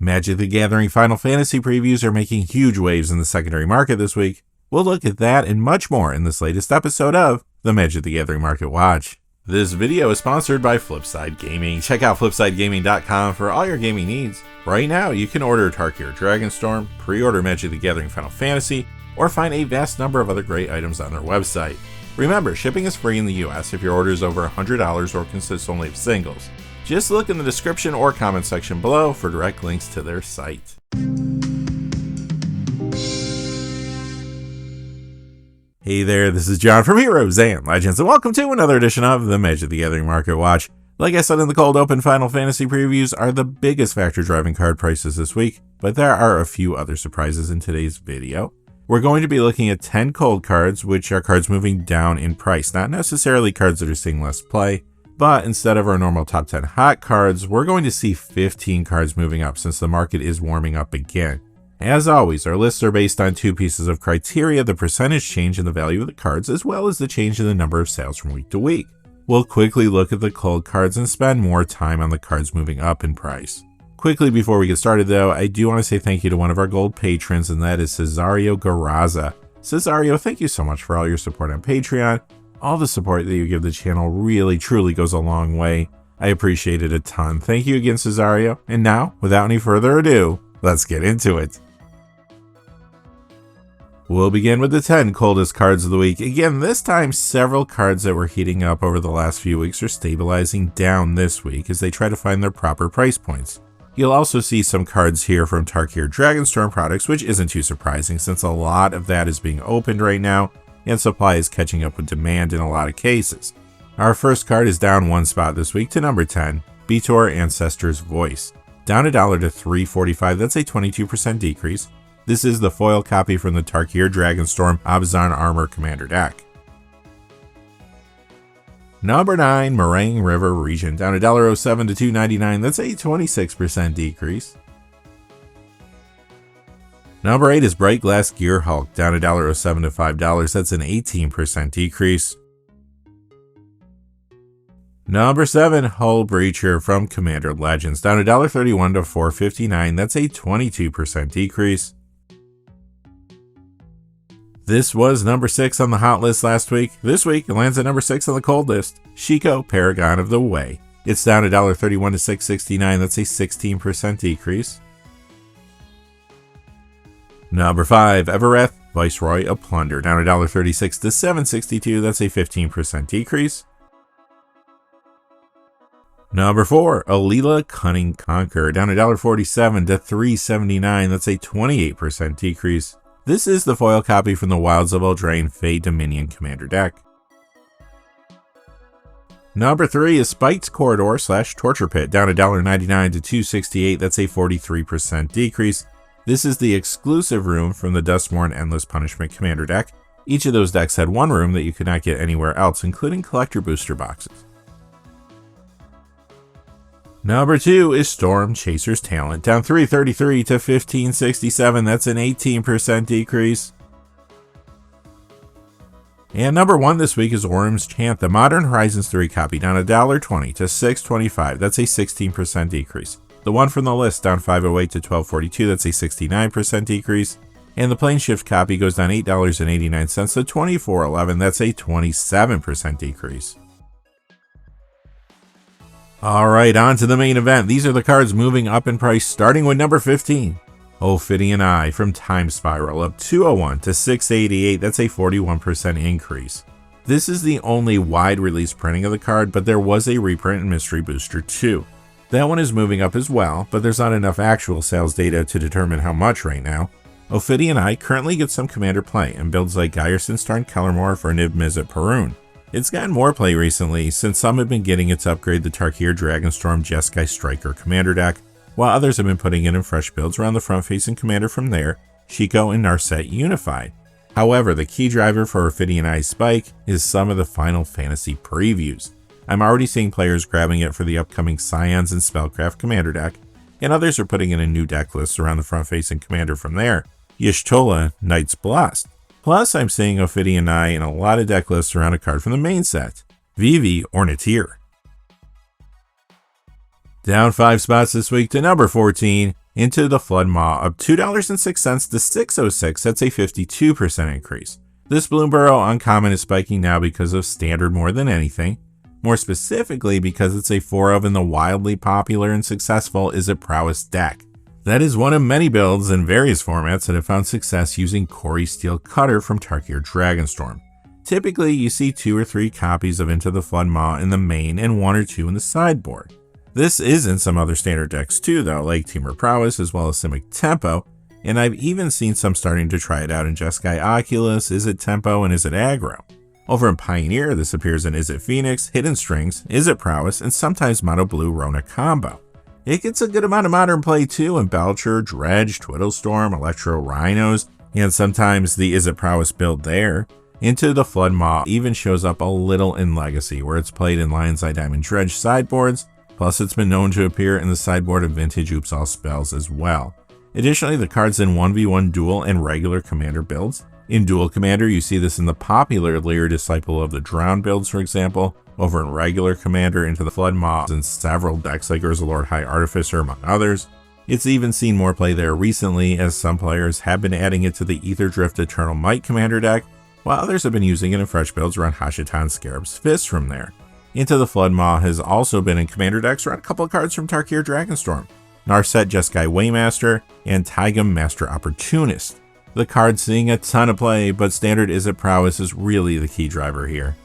Magic the Gathering Final Fantasy previews are making huge waves in the secondary market this week. We'll look at that and much more in this latest episode of the Magic the Gathering Market Watch. This video is sponsored by Flipside Gaming. Check out flipsidegaming.com for all your gaming needs. Right now, you can order Tarkir Dragonstorm, pre-order Magic the Gathering Final Fantasy, or find a vast number of other great items on their website. Remember, shipping is free in the US if your order is over $100 or consists only of singles. Just look in the description or comment section below for direct links to their site. Hey there, this is John from Heroes and Legends, and welcome to another edition of the Magic the Gathering Market Watch. Like I said in the cold open, Final Fantasy previews are the biggest factor driving card prices this week, but there are a few other surprises in today's video. We're going to be looking at 10 cold cards, which are cards moving down in price, not necessarily cards that are seeing less play. But instead of our normal top 10 hot cards, we're going to see 15 cards moving up since the market is warming up again. As always, our lists are based on two pieces of criteria: the percentage change in the value of the cards, as well as the change in the number of sales from week to week. We'll quickly look at the cold cards and spend more time on the cards moving up in price. Quickly before we get started though, I do want to say thank you to one of our gold patrons, and that is Cesareo Garasa. Cesareo, thank you so much for all your support on Patreon. All the support that you give the channel really, truly goes a long way. I appreciate it a ton. Thank you again, Cesareo. And now, without any further ado, let's get into it. We'll begin with the 10 coldest cards of the week. Again, this time, several cards that were heating up over the last few weeks are stabilizing down this week as they try to find their proper price points. You'll also see some cards here from Tarkir Dragonstorm products, which isn't too surprising since a lot of that is being opened right now, and supply is catching up with demand in a lot of cases. Our first card is down one spot this week to number 10, Beator Ancestor's Voice. Down $1 to $3.45, that's a 22% decrease. This is the foil copy from the Tarkir Dragonstorm Abzan Armor Commander deck. Number 9, Meringue River Region. Down $1.07 to $2.99, that's a 26% decrease. Number 8 is Bright Glass Gear Hulk, down $1.07 to $5, that's an 18% decrease. Number 7, Hull Breacher from Commander Legends, down $1.31 to $4.59, that's a 22% decrease. This was number 6 on the hot list last week. This week, it lands at number 6 on the cold list, Shiko Paragon of the Way. It's down $1.31 to $6.69, that's a 16% decrease. Number 5, Evereth, Viceroy of Plunder, down $1.36 to $7.62, that's a 15% decrease. Number 4, Alila Cunning Conqueror, down $1.47 to $3.79, that's a 28% decrease. This is the foil copy from the Wilds of Eldraine Fey Dominion Commander deck. Number 3 is Spike's Corridor / Torture Pit, down $1.99 to $2.68, that's a 43% decrease. This is the exclusive room from the Dustmourne Endless Punishment Commander deck. Each of those decks had one room that you could not get anywhere else, including collector booster boxes. Number 2 is Storm Chaser's Talent, down $3.33 to $15.67, that's an 18% decrease. And number 1 this week is Orm's Chant, the Modern Horizons 3 copy, down $1.20 to $6.25, that's a 16% decrease. The one from the list down $5.08 to $12.42, that's a 69% decrease. And the Planeshift copy goes down $8.89 to $24.11, that's a 27% decrease. Alright, on to the main event. These are the cards moving up in price, starting with number 15. Ophidian Eye from Time Spiral, up $2.01 to $6.88, that's a 41% increase. This is the only wide release printing of the card, but there was a reprint in Mystery Booster 2. That one is moving up as well, but there's not enough actual sales data to determine how much right now. Ophidian Eye currently gets some commander play and builds like Gyerson Starn Kellermore for Niv Mizzet Perun. It's gotten more play recently, since some have been getting it to upgrade the Tarkir Dragonstorm Jeskai Striker commander deck, while others have been putting it in fresh builds around the front-facing commander from there, Shiko and Narset Unified. However, the key driver for Ophidian Eye's spike is some of the Final Fantasy previews. I'm already seeing players grabbing it for the upcoming Scions and Spellcraft commander deck, and others are putting in a new deck list around the front-facing commander from there, Y'shtola Knight's Blast. Plus, I'm seeing Ophidian Eye in a lot of deck lists around a card from the main set, Vivi Ornithir. Down 5 spots this week to number 14, Into the Flood Maw up $2.06 to $6.06, that's a 52% increase. This Bloomburrow uncommon is spiking now because of standard more than anything. More specifically because it's a 4 of in the wildly popular and successful Is It Prowess deck. That is one of many builds in various formats that have found success using Corey Steel Cutter from Tarkir Dragonstorm. Typically, you see 2 or 3 copies of Into the Flood Maw in the main and 1 or 2 in the sideboard. This is in some other standard decks too though, like Temur Prowess as well as Simic Tempo, and I've even seen some starting to try it out in Jeskai Oculus, Is It Tempo, and Is It Aggro. Over in Pioneer, this appears in Is It Phoenix, Hidden Strings, Is It Prowess, and sometimes Mono Blue Rona combo. It gets a good amount of modern play too in Belcher, Dredge, Twiddlestorm, Electro Rhinos, and sometimes the Is It Prowess build there. Into the Flood Maw even shows up a little in Legacy, where it's played in Lion's Eye Diamond Dredge sideboards, plus it's been known to appear in the sideboard of Vintage Oops All Spells as well. Additionally, the card's in 1v1 dual and regular commander builds. In dual commander, you see this in the popular Leer Disciple of the Drowned builds, for example. Over in regular commander, Into the Flood Maw in several decks like Urza Lord High Artificer, among others. It's even seen more play there recently, as some players have been adding it to the Ether Drift Eternal Might commander deck, while others have been using it in fresh builds around Hashatan Scarab's Fist from there. Into the Flood Maw has also been in commander decks around a couple of cards from Tarkir Dragonstorm, Narset Jeskai Waymaster, and Taigam Master Opportunist. The card's seeing a ton of play, but standard Is It Prowess is really the key driver here.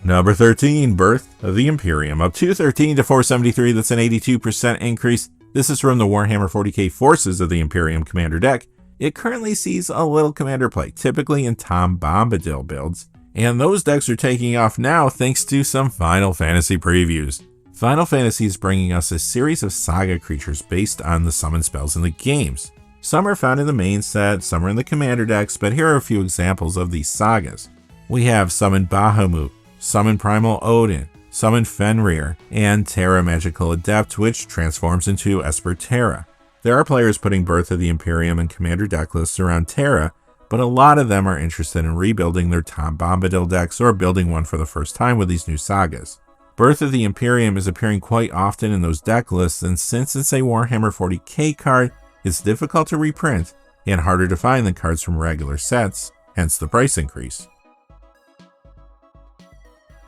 Number 13, Birth of the Imperium, up 213 to 473, that's an 82% increase. This is from the Warhammer 40k Forces of the Imperium commander deck. It currently sees a little commander play, typically in Tom Bombadil builds, and those decks are taking off now thanks to some Final Fantasy previews. Final Fantasy is bringing us a series of saga creatures based on the summon spells in the games. Some are found in the main set, some are in the commander decks, but here are a few examples of these sagas. We have Summon Bahamut, Summon Primal Odin, Summon Fenrir, and Terra Magical Adept, which transforms into Esper Terra. There are players putting Birth of the Imperium and commander deck lists around Terra, but a lot of them are interested in rebuilding their Tom Bombadil decks or building one for the first time with these new sagas. Birth of the Imperium is appearing quite often in those deck lists, and since it's a Warhammer 40k card, it's difficult to reprint and harder to find than cards from regular sets, hence the price increase.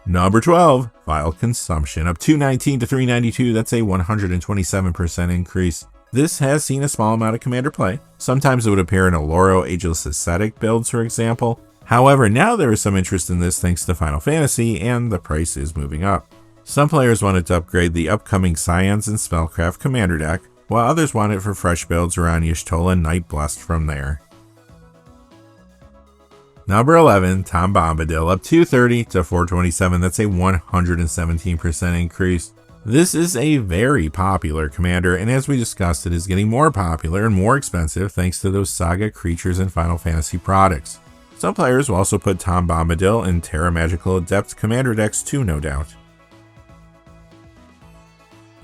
Number 12, Vile Consumption, up 219 to 392, that's a 127% increase. This has seen a small amount of commander play. Sometimes it would appear in Oloro Ageless Ascetic builds, for example. However, now there is some interest in this thanks to Final Fantasy, and the price is moving up. Some players wanted to upgrade the upcoming Scions and Spellcraft commander deck, while others want it for fresh builds around Y'shtola and Night Blessed from there. Number 11, Tom Bombadil, up 230 to 427, that's a 117% increase. This is a very popular commander, and as we discussed, it is getting more popular and more expensive thanks to those saga creatures and Final Fantasy products. Some players will also put Tom Bombadil in Terra Magical Adept commander decks too, no doubt.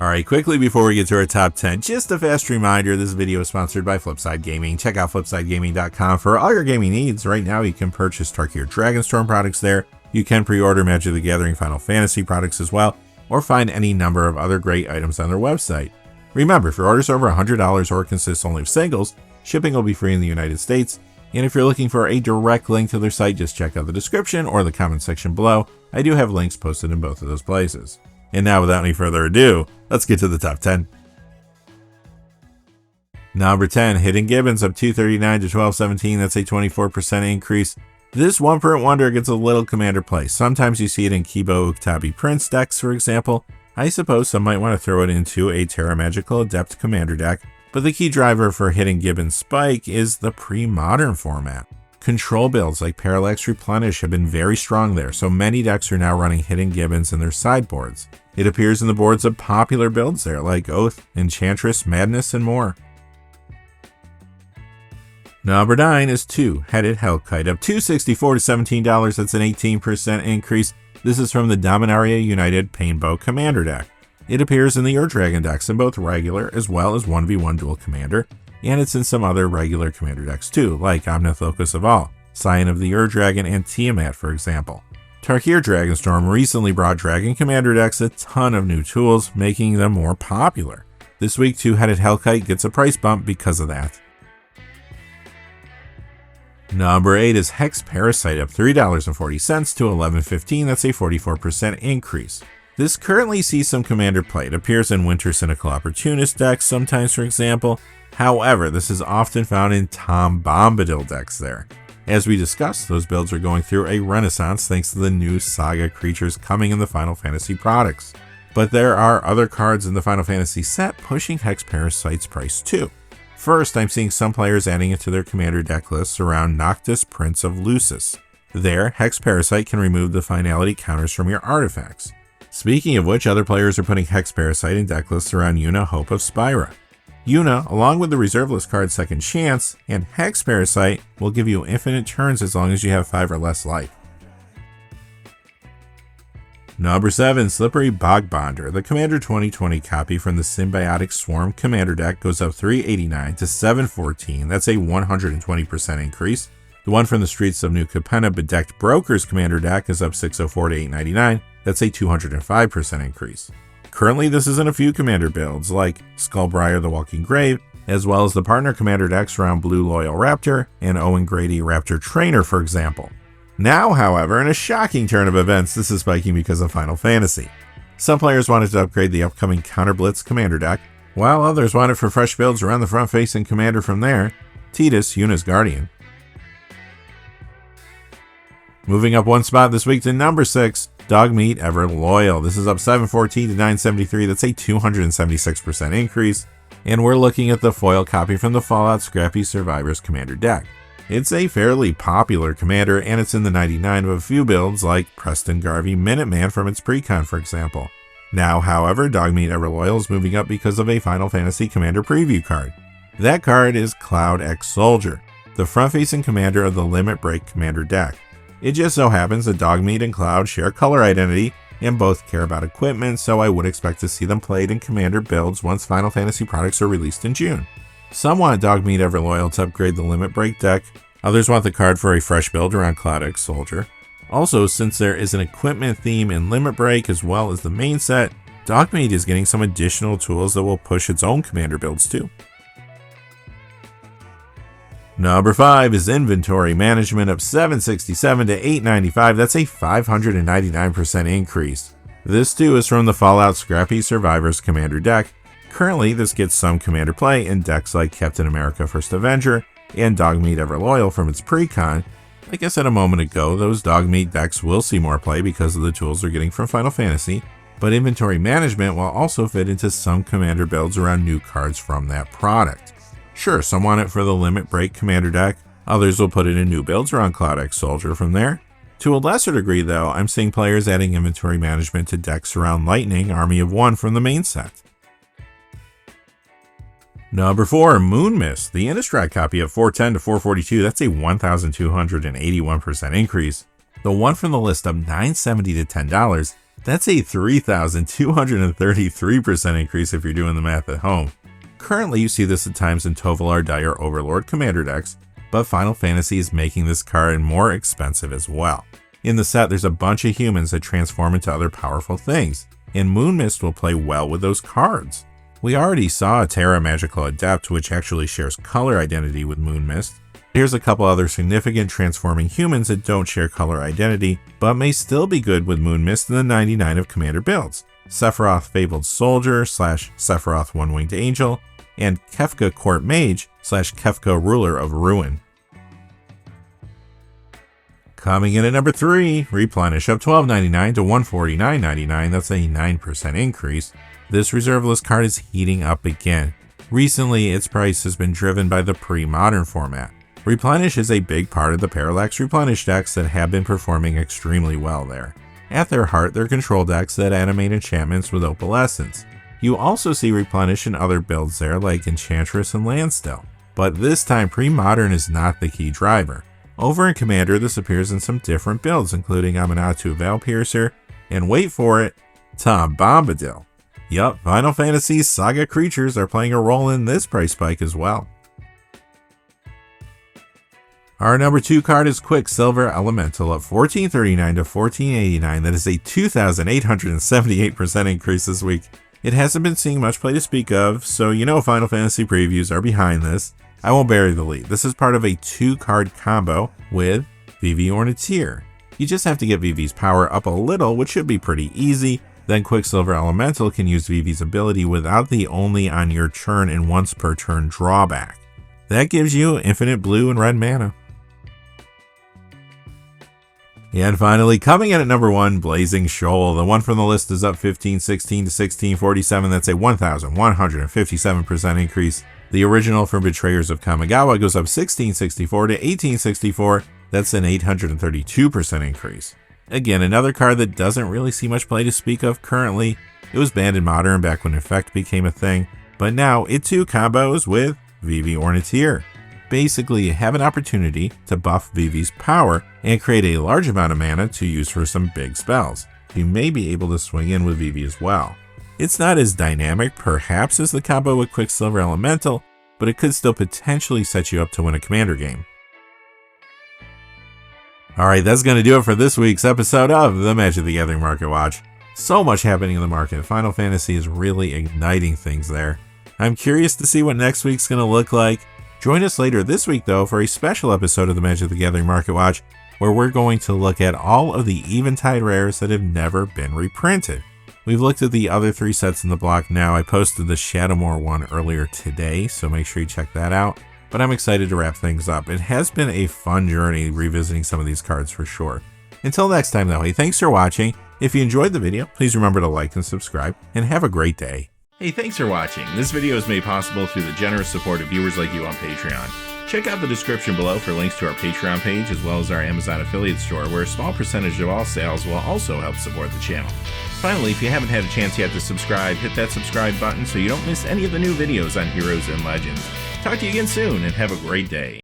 Alright, quickly before we get to our top 10, just a fast reminder, this video is sponsored by Flipside Gaming. Check out flipsidegaming.com for all your gaming needs. Right now you can purchase Tarkir Dragonstorm products there. You can pre-order Magic the Gathering Final Fantasy products as well, or find any number of other great items on their website. Remember, if your order's over $100 or consists only of singles, shipping will be free in the United States. And if you're looking for a direct link to their site, just check out the description or the comment section below. I do have links posted in both of those places. And now, without any further ado, let's get to the top 10. Number 10, Hidden Gibbons, up 239 to 1217. That's a 24% increase. This one print wonder gets a little commander play. Sometimes you see it in Kibo Uktabi Prince decks, for example. I suppose some might want to throw it into a Terra Magical Adept commander deck, but the key driver for Hidden Gibbons Spike is the pre-modern format. Control builds like Parallax Replenish have been very strong there, so many decks are now running Hidden Gibbons in their sideboards. It appears in the boards of popular builds there like Oath, Enchantress, Madness, and more. Number 9 is Two-Headed Hellkite, up $264 to $17, that's an 18% increase. This is from the Dominaria United Painbow Commander deck. It appears in the Ur-Dragon decks in both regular as well as 1v1 dual commander, and it's in some other regular commander decks too, like Omnath Locus of All, Scion of the Ur-Dragon, and Tiamat, for example. Tarkir Dragonstorm recently brought Dragon Commander decks a ton of new tools, making them more popular. This week, Two-Headed Hellkite gets a price bump because of that. Number 8 is Hex Parasite, up $3.40 to $11.15. That's a 44% increase. This currently sees some commander play. It appears in Winter Cynical Opportunist decks sometimes, for example. However, this is often found in Tom Bombadil decks there. As we discussed, those builds are going through a renaissance thanks to the new Saga creatures coming in the Final Fantasy products. But there are other cards in the Final Fantasy set pushing Hex Parasite's price too. First, I'm seeing some players adding it to their commander deck lists around Noctis Prince of Lucis. There, Hex Parasite can remove the finality counters from your artifacts. Speaking of which, other players are putting Hex Parasite in deck lists around Yuna, Hope of Spyra. Yuna, along with the reserve list card Second Chance, and Hex Parasite will give you infinite turns as long as you have 5 or less life. Number 7, Slippery Bogbonder. The Commander 2020 copy from the Symbiotic Swarm Commander deck goes up $3.89 to $7.14. That's a 120% increase. The one from the Streets of New Capenna Bedecked Brokers Commander deck is up $6.04 to $8.99. That's a 205% increase. Currently, this is in a few commander builds like Skullbriar the Walking Grave, as well as the partner commander decks around Blue Loyal Raptor and Owen Grady Raptor Trainer, for example. Now, however, in a shocking turn of events, this is spiking because of Final Fantasy. Some players wanted to upgrade the upcoming Counter Blitz commander deck, while others wanted for fresh builds around the front-facing commander from there, Tidus, Yuna's Guardian. Moving up one spot this week to number 6, Dogmeat Ever Loyal. This is up $7.14 to $9.73. That's a 276% increase. And we're looking at the foil copy from the Fallout Scrappy Survivors commander deck. It's a fairly popular commander, and it's in the 99 of a few builds like Preston Garvey Minuteman from its precon, for example. Now, however, Dogmeat Ever Loyal is moving up because of a Final Fantasy commander preview card. That card is Cloud X Soldier, the front-facing commander of the Limit Break commander deck. It just so happens that Dogmeat and Cloud share color identity and both care about equipment, so I would expect to see them played in commander builds once Final Fantasy products are released in June. Some want Dogmeat Ever Loyal to upgrade the Limit Break deck, others want the card for a fresh build around Cloud X Soldier. Also, since there is an equipment theme in Limit Break as well as the main set, Dogmeat is getting some additional tools that will push its own commander builds too. Number 5 is Inventory Management, up $7.67 to $8.95. That's a 599% increase. This too is from the Fallout Scrappy Survivors commander deck. Currently, this gets some commander play in decks like Captain America First Avenger and Dogmeat Ever Loyal from its precon. Like I said a moment ago, those Dogmeat decks will see more play because of the tools they're getting from Final Fantasy, but Inventory Management will also fit into some commander builds around new cards from that product. Sure, some want it for the Limit Break commander deck, others will put it in new builds around Cloud X Soldier from there. To a lesser degree though, I'm seeing players adding Inventory Management to decks around Lightning Army of One from the main set. Number 4, Moonmist, the Innistrad copy of $4.10 to $4.42. That's a 1,281% increase. The one from the list of $9.70 to $10. That's a 3,233% increase if you're doing the math at home. Currently, you see this at times in Tovolar Dire Overlord commander decks, but Final Fantasy is making this card more expensive as well. In the set, there's a bunch of humans that transform into other powerful things, and Moonmist will play well with those cards. We already saw a Terra Magical Adept, which actually shares color identity with Moonmist. Here's a couple other significant transforming humans that don't share color identity, but may still be good with Moonmist in the 99 of commander builds. Sephiroth Fabled Soldier / Sephiroth One-Winged Angel, and Kefka Court Mage / Kefka Ruler of Ruin. Coming in at number 3, Replenish, up $12.99 to $149.99. That's a 9% increase. This reserve list card is heating up again. Recently, its price has been driven by the pre-modern format. Replenish is a big part of the Parallax Replenish decks that have been performing extremely well there. At their heart, they're control decks that animate enchantments with opalescence. You also see Replenish in other builds there like Enchantress and Landstill, but this time pre-modern is not the key driver. Over in Commander, this appears in some different builds including Aminatou Veilpiercer and, wait for it, Tom Bombadil. Yup, Final Fantasy Saga creatures are playing a role in this price spike as well. Our number 2 card is Quicksilver Elemental, up $14.39 to $14.89. That is a 2,878% increase this week. It hasn't been seeing much play to speak of, so you know Final Fantasy previews are behind this. I won't bury the lead. This is part of a 2-card combo with Vivi Ornithir. You just have to get Vivi's power up a little, which should be pretty easy. Then Quicksilver Elemental can use Vivi's ability without the only on your turn and once per turn drawback. That gives you infinite blue and red mana. And finally, coming in at number 1, Blazing Shoal. The one from the list is up 1516 to 1647. That's a 1,157% increase. The original from Betrayers of Kamigawa goes up 1664 to 1864. That's an 832% increase. Again, another card that doesn't really see much play to speak of currently. It was banned in Modern back when Effect became a thing, but now it too combos with Vivi Ornithir. Basically, you have an opportunity to buff Vivi's power and create a large amount of mana to use for some big spells. You may be able to swing in with Vivi as well. It's not as dynamic, perhaps, as the combo with Quicksilver Elemental, but it could still potentially set you up to win a commander game. Alright, that's going to do it for this week's episode of the Magic the Gathering Market Watch. So much happening in the market. Final Fantasy is really igniting things there. I'm curious to see what next week's going to look like. Join us later this week, though, for a special episode of the Magic the Gathering Market Watch, where we're going to look at all of the Eventide rares that have never been reprinted. We've looked at the other 3 sets in the block now. I posted the Shadowmoor one earlier today, so make sure you check that out. But I'm excited to wrap things up. It has been a fun journey revisiting some of these cards for sure. Until next time, though, hey, thanks for watching. If you enjoyed the video, please remember to like and subscribe, and have a great day. Hey, thanks for watching. This video is made possible through the generous support of viewers like you on Patreon. Check out the description below for links to our Patreon page as well as our Amazon affiliate store, where a small percentage of all sales will also help support the channel. Finally, if you haven't had a chance yet to subscribe, hit that subscribe button so you don't miss any of the new videos on Heroes and Legends. Talk to you again soon, and have a great day.